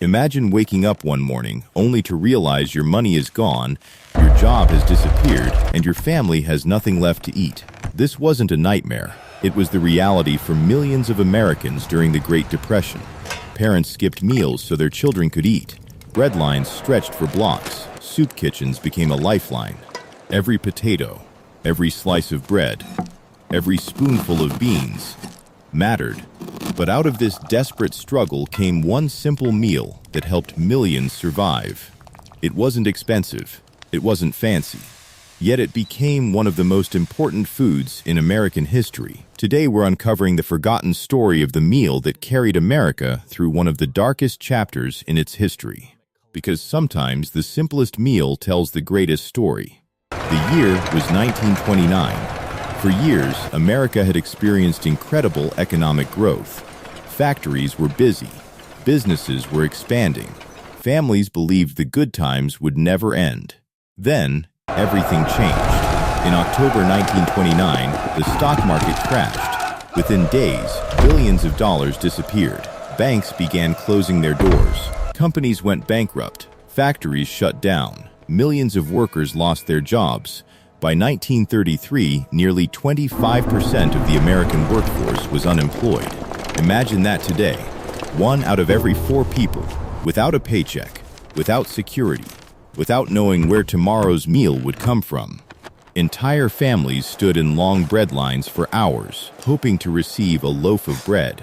Imagine waking up one morning only to realize your money is gone, your job has disappeared, and your family has nothing left to eat. This wasn't a nightmare. It was the reality for millions of Americans during the Great Depression. Parents skipped meals so their children could eat. Breadlines stretched for blocks. Soup kitchens became a lifeline. Every potato, every slice of bread, every spoonful of beans mattered. But out of this desperate struggle came one simple meal that helped millions survive. It wasn't expensive. It wasn't fancy. Yet it became one of the most important foods in American history. Today we're uncovering the forgotten story of the meal that carried America through one of the darkest chapters in its history. Because sometimes the simplest meal tells the greatest story. The year was 1929. For years, America had experienced incredible economic growth. Factories were busy. Businesses were expanding. Families believed the good times would never end. Then, everything changed. In October 1929, the stock market crashed. Within days, billions of dollars disappeared. Banks began closing their doors. Companies went bankrupt. Factories shut down. Millions of workers lost their jobs. By 1933, nearly 25% of the American workforce was unemployed. Imagine that today. 1 out of every 4 people, without a paycheck, without security, without knowing where tomorrow's meal would come from. Entire families stood in long bread lines for hours, hoping to receive a loaf of bread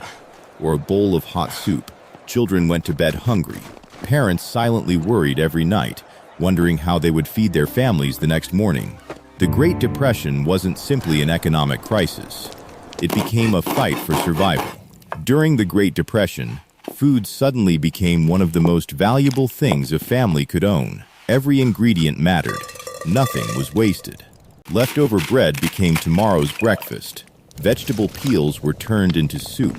or a bowl of hot soup. Children went to bed hungry. Parents silently worried every night, wondering how they would feed their families the next morning. The Great Depression wasn't simply an economic crisis. It became a fight for survival. During the Great Depression, food suddenly became one of the most valuable things a family could own. Every ingredient mattered. Nothing was wasted. Leftover bread became tomorrow's breakfast. Vegetable peels were turned into soup.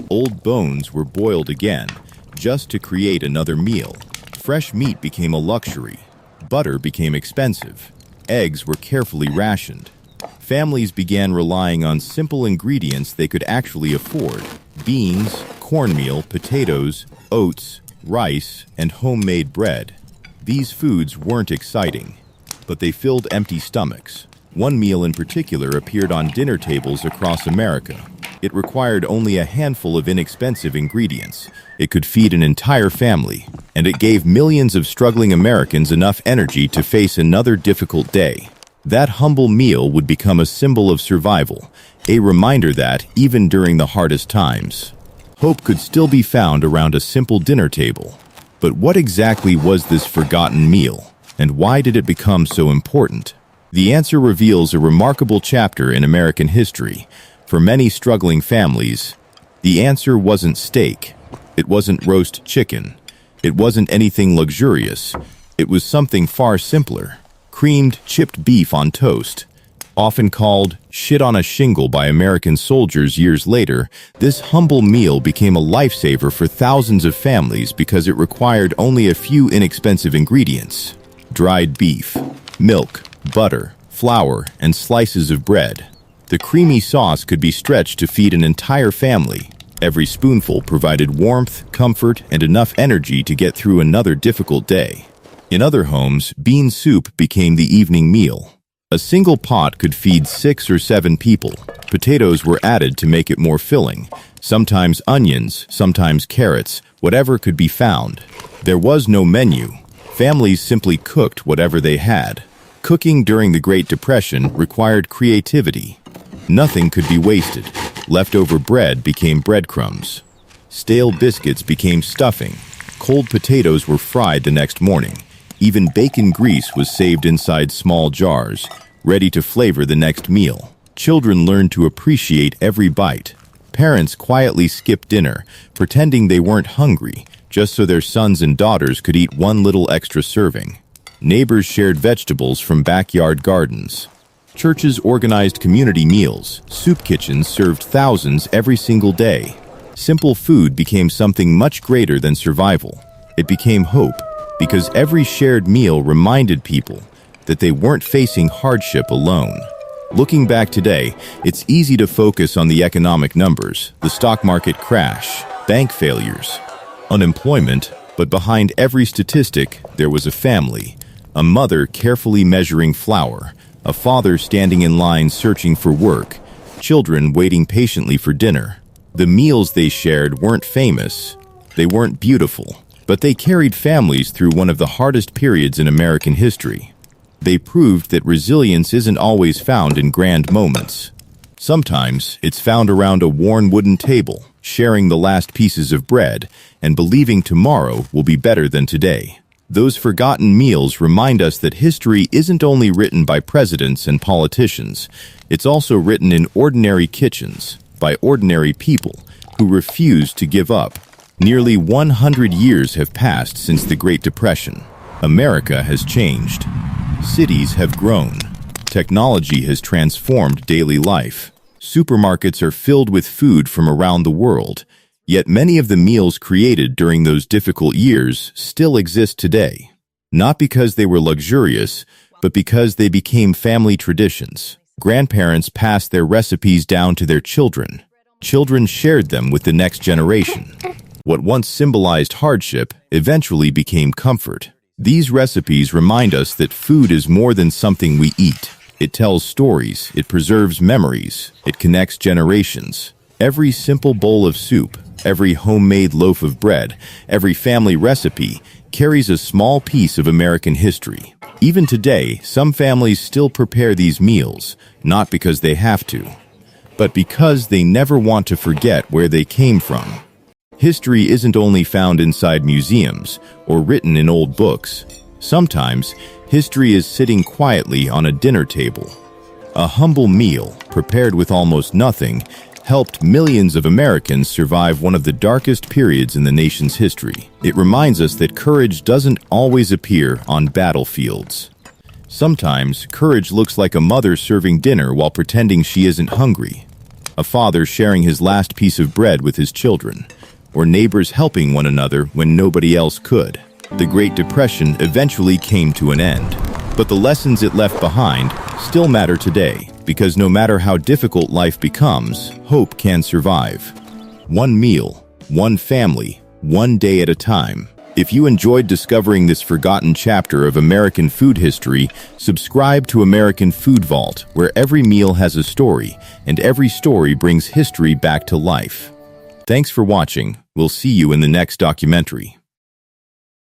Old bones were boiled again, just to create another meal. Fresh meat became a luxury. Butter became expensive. Eggs were carefully rationed. Families began relying on simple ingredients they could actually afford: beans, cornmeal, potatoes, oats, rice, and homemade bread. These foods weren't exciting, but they filled empty stomachs. One meal in particular appeared on dinner tables across America. It required only a handful of inexpensive ingredients. It could feed an entire family, and it gave millions of struggling Americans enough energy to face another difficult day. That humble meal would become a symbol of survival, a reminder that, even during the hardest times, hope could still be found around a simple dinner table. But what exactly was this forgotten meal, and why did it become so important? The answer reveals a remarkable chapter in American history. For many struggling families, the answer wasn't steak. It wasn't roast chicken. It wasn't anything luxurious. It was something far simpler. Creamed chipped beef on toast. Often called shit on a shingle by American soldiers years later, this humble meal became a lifesaver for thousands of families because it required only a few inexpensive ingredients: dried beef, milk, butter, flour, and slices of bread. The creamy sauce could be stretched to feed an entire family. Every spoonful provided warmth, comfort, and enough energy to get through another difficult day. In other homes, bean soup became the evening meal. A single pot could feed 6 or 7 people. Potatoes were added to make it more filling. Sometimes onions, sometimes carrots, whatever could be found. There was no menu. Families simply cooked whatever they had. Cooking during the Great Depression required creativity. Nothing could be wasted. Leftover bread became breadcrumbs. Stale biscuits became stuffing. Cold potatoes were fried the next morning. Even bacon grease was saved inside small jars, ready to flavor the next meal. Children learned to appreciate every bite. Parents quietly skipped dinner, pretending they weren't hungry, just so their sons and daughters could eat one little extra serving. Neighbors shared vegetables from backyard gardens. Churches organized community meals. Soup kitchens served thousands every single day. Simple food became something much greater than survival. It became hope, because every shared meal reminded people that they weren't facing hardship alone. Looking back today, it's easy to focus on the economic numbers, the stock market crash, bank failures, unemployment, But behind every statistic, there was a family. A mother carefully measuring flour, a father standing in line searching for work, children waiting patiently for dinner. The meals they shared weren't famous, they weren't beautiful, but they carried families through one of the hardest periods in American history. They proved that resilience isn't always found in grand moments. Sometimes it's found around a worn wooden table, sharing the last pieces of bread, and believing tomorrow will be better than today. Those forgotten meals remind us that history isn't only written by presidents and politicians, it's also written in ordinary kitchens, by ordinary people who refuse to give up. Nearly 100 years have passed since the Great Depression. America has changed. Cities have grown. Technology has transformed daily life. Supermarkets are filled with food from around the world, yet many of the meals created during those difficult years still exist today. Not because they were luxurious, but because they became family traditions. Grandparents passed their recipes down to their children. Children shared them with the next generation. What once symbolized hardship eventually became comfort. These recipes remind us that food is more than something we eat. It tells stories, it preserves memories, it connects generations. Every simple bowl of soup, every homemade loaf of bread, every family recipe carries a small piece of American history. Even today, some families still prepare these meals, not because they have to, but because they never want to forget where they came from. History isn't only found inside museums or written in old books. Sometimes, history is sitting quietly on a dinner table. A humble meal, prepared with almost nothing, helped millions of Americans survive one of the darkest periods in the nation's history. It reminds us that courage doesn't always appear on battlefields. Sometimes, courage looks like a mother serving dinner while pretending she isn't hungry, a father sharing his last piece of bread with his children, or neighbors helping one another when nobody else could. The Great Depression eventually came to an end, but the lessons it left behind still matter today, because no matter how difficult life becomes, hope can survive. One meal, one family, one day at a time. If you enjoyed discovering this forgotten chapter of American food history, subscribe to American Food Vault, where every meal has a story, and every story brings history back to life. Thanks for watching. We'll see you in the next documentary.